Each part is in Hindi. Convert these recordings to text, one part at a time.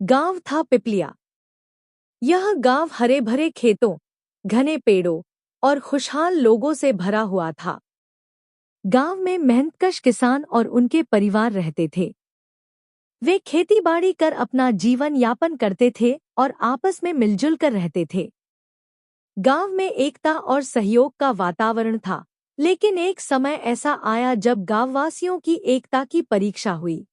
गांव था पिपलिया। यह गांव हरे भरे खेतों, घने पेड़ों और खुशहाल लोगों से भरा हुआ था। गांव में मेहनतकश किसान और उनके परिवार रहते थे। वे खेतीबाड़ी कर अपना जीवन यापन करते थे और आपस में मिलजुल कर रहते थे। गांव में एकता और सहयोग का वातावरण था, लेकिन एक समय ऐसा आया जब गांववासियों की एकता की परीक्षा हुई।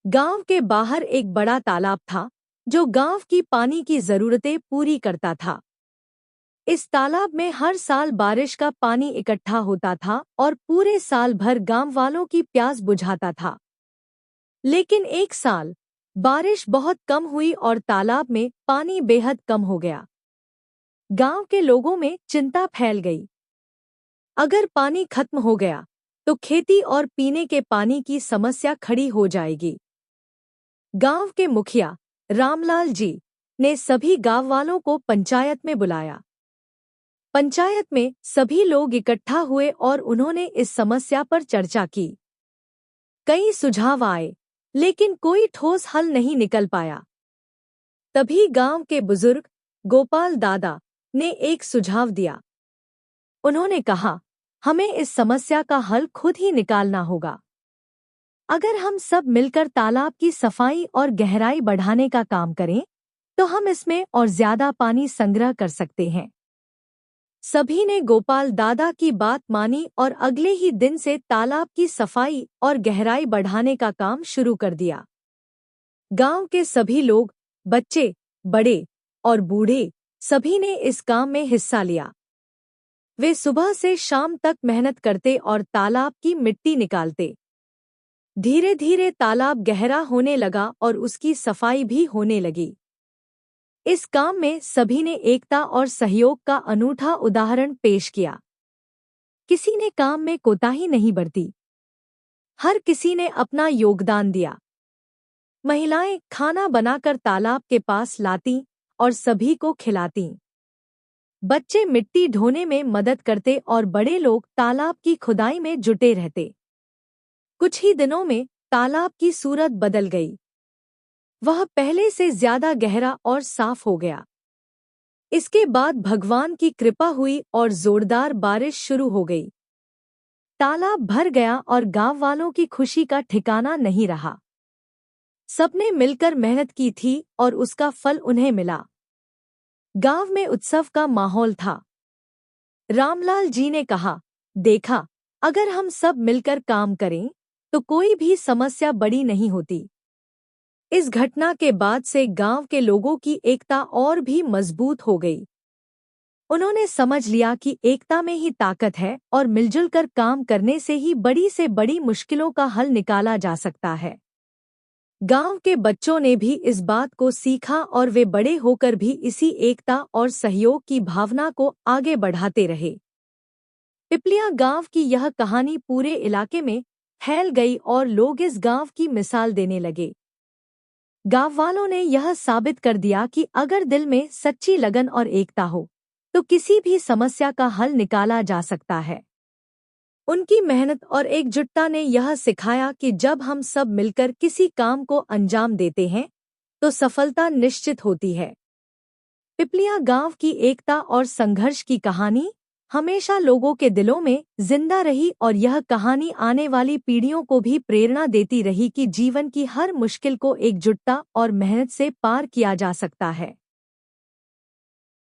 गांव के बाहर एक बड़ा तालाब था, जो गांव की पानी की जरूरतें पूरी करता था। इस तालाब में हर साल बारिश का पानी इकट्ठा होता था और पूरे साल भर गांव वालों की प्यास बुझाता था। लेकिन एक साल बारिश बहुत कम हुई और तालाब में पानी बेहद कम हो गया। गांव के लोगों में चिंता फैल गई। अगर पानी खत्म हो गया तो खेती और पीने के पानी की समस्या खड़ी हो जाएगी। गांव के मुखिया रामलाल जी ने सभी गांव वालों को पंचायत में बुलाया। पंचायत में सभी लोग इकट्ठा हुए और उन्होंने इस समस्या पर चर्चा की। कई सुझाव आए, लेकिन कोई ठोस हल नहीं निकल पाया। तभी गांव के बुजुर्ग गोपाल दादा ने एक सुझाव दिया। उन्होंने कहा, हमें इस समस्या का हल खुद ही निकालना होगा। अगर हम सब मिलकर तालाब की सफाई और गहराई बढ़ाने का काम करें, तो हम इसमें और ज्यादा पानी संग्रह कर सकते हैं। सभी ने गोपाल दादा की बात मानी और अगले ही दिन से तालाब की सफाई और गहराई बढ़ाने का काम शुरू कर दिया। गांव के सभी लोग, बच्चे, बड़े और बूढ़े, सभी ने इस काम में हिस्सा लिया। वे सुबह से शाम तक मेहनत करते और तालाब की मिट्टी निकालते। धीरे धीरे तालाब गहरा होने लगा और उसकी सफाई भी होने लगी। इस काम में सभी ने एकता और सहयोग का अनूठा उदाहरण पेश किया। किसी ने काम में कोताही नहीं बरती। हर किसी ने अपना योगदान दिया। महिलाएं खाना बनाकर तालाब के पास लातीं और सभी को खिलातीं। बच्चे मिट्टी ढोने में मदद करते और बड़े लोग तालाब की खुदाई में जुटे रहते। कुछ ही दिनों में तालाब की सूरत बदल गई। वह पहले से ज्यादा गहरा और साफ हो गया। इसके बाद भगवान की कृपा हुई और जोरदार बारिश शुरू हो गई। तालाब भर गया और गांव वालों की खुशी का ठिकाना नहीं रहा। सबने मिलकर मेहनत की थी और उसका फल उन्हें मिला। गांव में उत्सव का माहौल था। रामलाल जी ने कहा, देखा, अगर हम सब मिलकर काम करें तो कोई भी समस्या बड़ी नहीं होती। इस घटना के बाद से गांव के लोगों की एकता और भी मजबूत हो गई। उन्होंने समझ लिया कि एकता में ही ताकत है और मिलजुल कर काम करने से ही बड़ी से बड़ी मुश्किलों का हल निकाला जा सकता है। गांव के बच्चों ने भी इस बात को सीखा और वे बड़े होकर भी इसी एकता और सहयोग की भावना को आगे बढ़ाते रहे। पिपलिया गांव की यह कहानी पूरे इलाके में फैल गई और लोग इस गांव की मिसाल देने लगे। गांव वालों ने यह साबित कर दिया कि अगर दिल में सच्ची लगन और एकता हो, तो किसी भी समस्या का हल निकाला जा सकता है। उनकी मेहनत और एकजुटता ने यह सिखाया कि जब हम सब मिलकर किसी काम को अंजाम देते हैं, तो सफलता निश्चित होती है। पिपलिया गांव की एकता और संघर्ष की कहानी हमेशा लोगों के दिलों में जिंदा रही और यह कहानी आने वाली पीढ़ियों को भी प्रेरणा देती रही कि जीवन की हर मुश्किल को एकजुटता और मेहनत से पार किया जा सकता है।